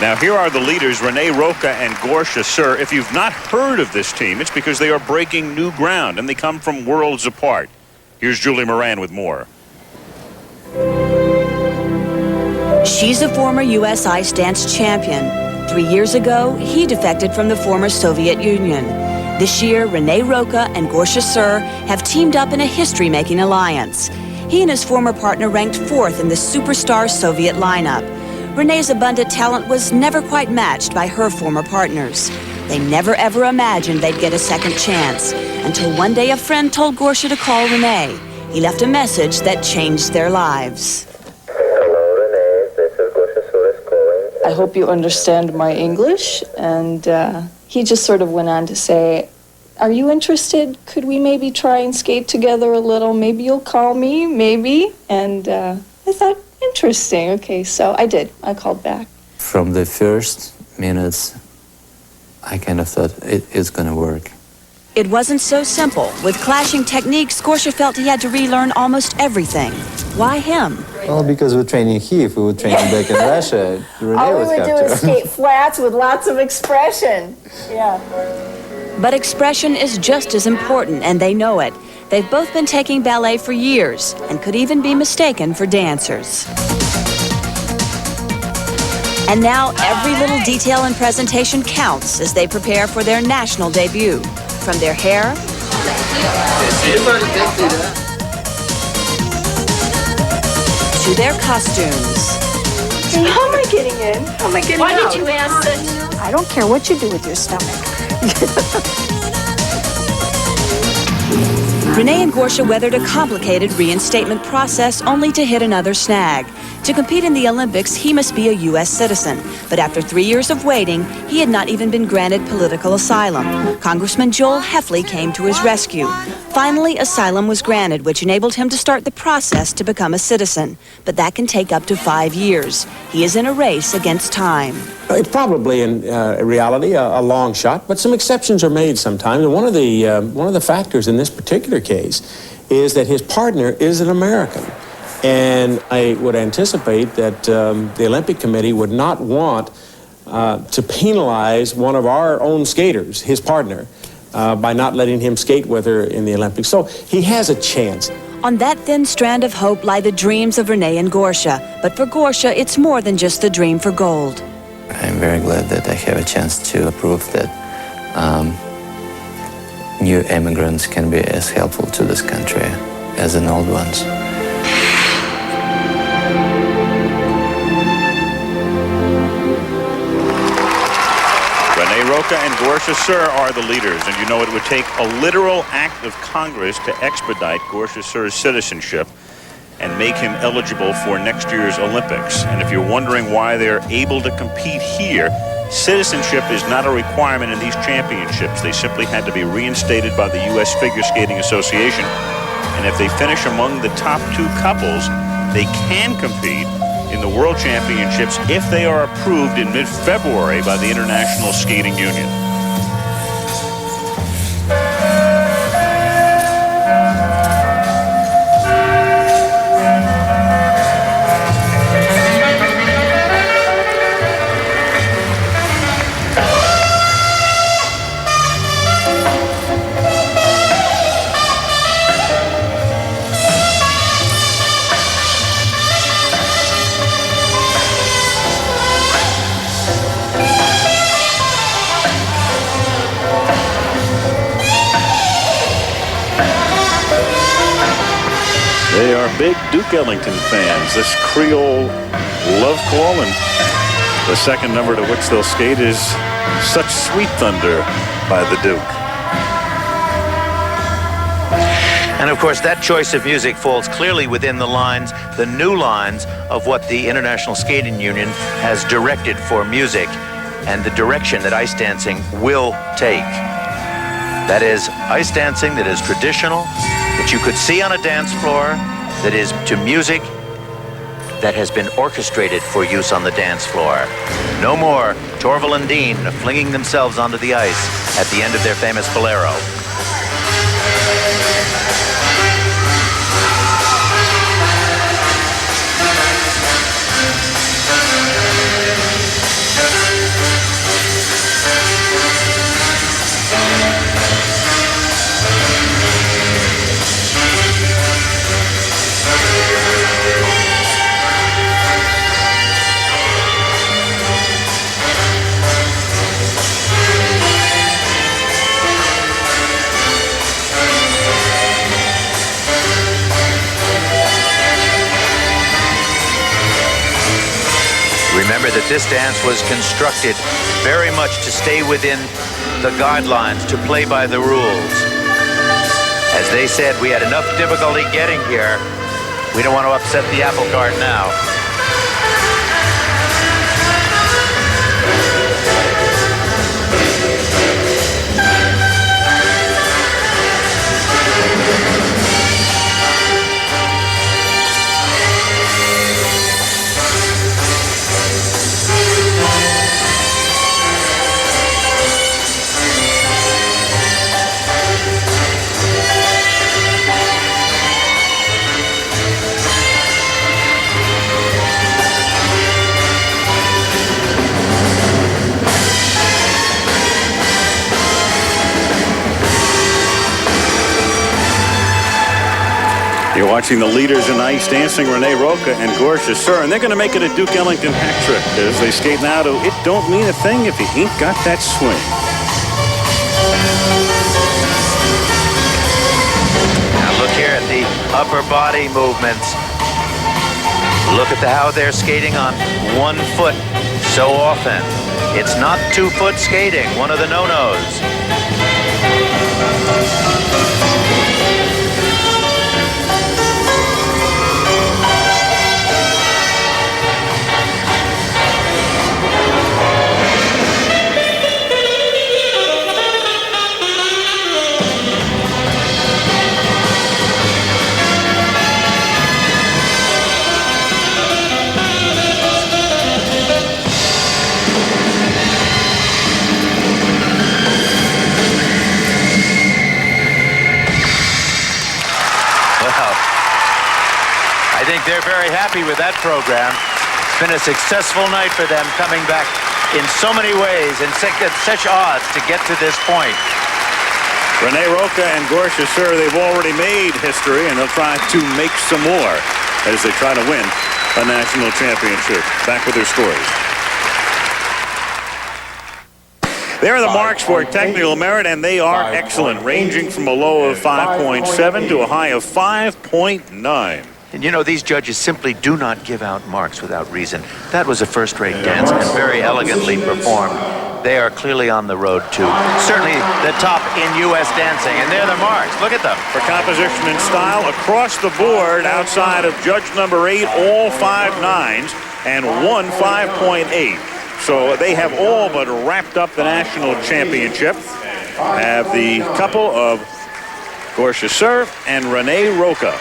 Now, here are the leaders, Renee, Roca, and Gorsha Sur. If you've not heard of this team, it's because they are breaking new ground, and they come from worlds apart. Here's Julie Moran with more. She's a former U.S. ice dance champion. 3 years ago, he defected from the former Soviet Union. This year, Renee, Roca, and Gorsha Sur have teamed up in a history-making alliance. He and his former partner ranked 4th in the superstar Soviet lineup. Renee's abundant talent was never quite matched by her former partners. They never ever imagined they'd get a second chance, until one day a friend told Gorsha to call Renee. He left a message that changed their lives. Hello, Renee. This is Gorsha Sur calling. I hope you understand my English. And he just sort of went on to say, are you interested? Could we maybe try and skate together a little? Maybe you'll call me, maybe. And I thought, interesting. Okay, so I did. I called back. From the first minutes, I kind of thought it's going to work. It wasn't so simple. With clashing techniques, Gorsha felt he had to relearn almost everything. Why him? Well, because we're training here. If we were training back in Russia, Renee All we would would have do to. is skate flats with lots of expression. Yeah. But expression is just as important, and they know it. They've both been taking ballet for years and could even be mistaken for dancers. And now every little detail and presentation counts as they prepare for their national debut. From their hair to their costumes. How am I getting in? How am I getting Why out? did you ask that? I don't care what you do with your stomach. Renee and Gorsha weathered a complicated reinstatement process only to hit another snag. To compete in the Olympics, he must be a U.S. citizen. But after 3 years of waiting, he had not even been granted political asylum. Congressman Joel Heffley came to his rescue. Finally, asylum was granted, which enabled him to start the process to become a citizen. But that can take up to 5 years. He is in a race against time. It's probably in reality a long shot, but some exceptions are made sometimes. And one of the factors in this particular case is that his partner is an American. And I would anticipate that the Olympic Committee would not want to penalize one of our own skaters, his partner, by not letting him skate with her in the Olympics. So he has a chance. On that thin strand of hope lie the dreams of Renee and Gorsha. But for Gorsha, it's more than just the dream for gold. I'm very glad that I have a chance to prove that new immigrants can be as helpful to this country as the old ones. Roca and Gorsha Sur are the leaders, and you know it would take a literal act of Congress to expedite Gorsha Sur's citizenship and make him eligible for next year's Olympics. And if you're wondering why they're able to compete here, citizenship is not a requirement in these championships. They simply had to be reinstated by the U.S. Figure Skating Association. And if they finish among the top 2 couples, they can compete in the World Championships if they are approved in mid-February by the International Skating Union. They are big Duke Ellington fans. This Creole love call, and the second number to which they'll skate is Such Sweet Thunder by the Duke. And of course, that choice of music falls clearly within the lines, the new lines, of what the International Skating Union has directed for music and the direction that ice dancing will take. That is ice dancing that is traditional, that you could see on a dance floor, that is to music that has been orchestrated for use on the dance floor. No more Torval and Dean flinging themselves onto the ice at the end of their famous bolero. this dance was constructed very much to stay within the guidelines, to play by the rules. As they said, we had enough difficulty getting here. We don't want to upset the apple cart now. You're watching the leaders in ice dancing, Renee Roca and Gorsha Sur, and they're going to make it a Duke Ellington hat trick as they skate now to It Don't Mean a Thing If You Ain't Got That Swing. Now look here at the upper body movements. Look at how they're skating on one foot so often. It's not 2-foot skating, one of the no-nos. I think they're very happy with that program. It's been a successful night for them, coming back in so many ways and at such odds to get to this point. Renee Roca and Gorsha Sur, they've already made history, and they'll try to make some more as they try to win a national championship. Back with their scores. There are the marks for technical merit, and they are excellent, ranging from a low of 5.7 to a high of 5.9. And you know, these judges simply do not give out marks without reason. That was a first-rate dance and very elegantly performed. They are clearly on the road to certainly the top in U.S. dancing, and they're the marks. Look at them. For composition and style, across the board, outside of judge number 8, all 5.9s and one 5.8. So they have all but wrapped up the national championship. Have the couple of Gorsha Sur and Renee Roca.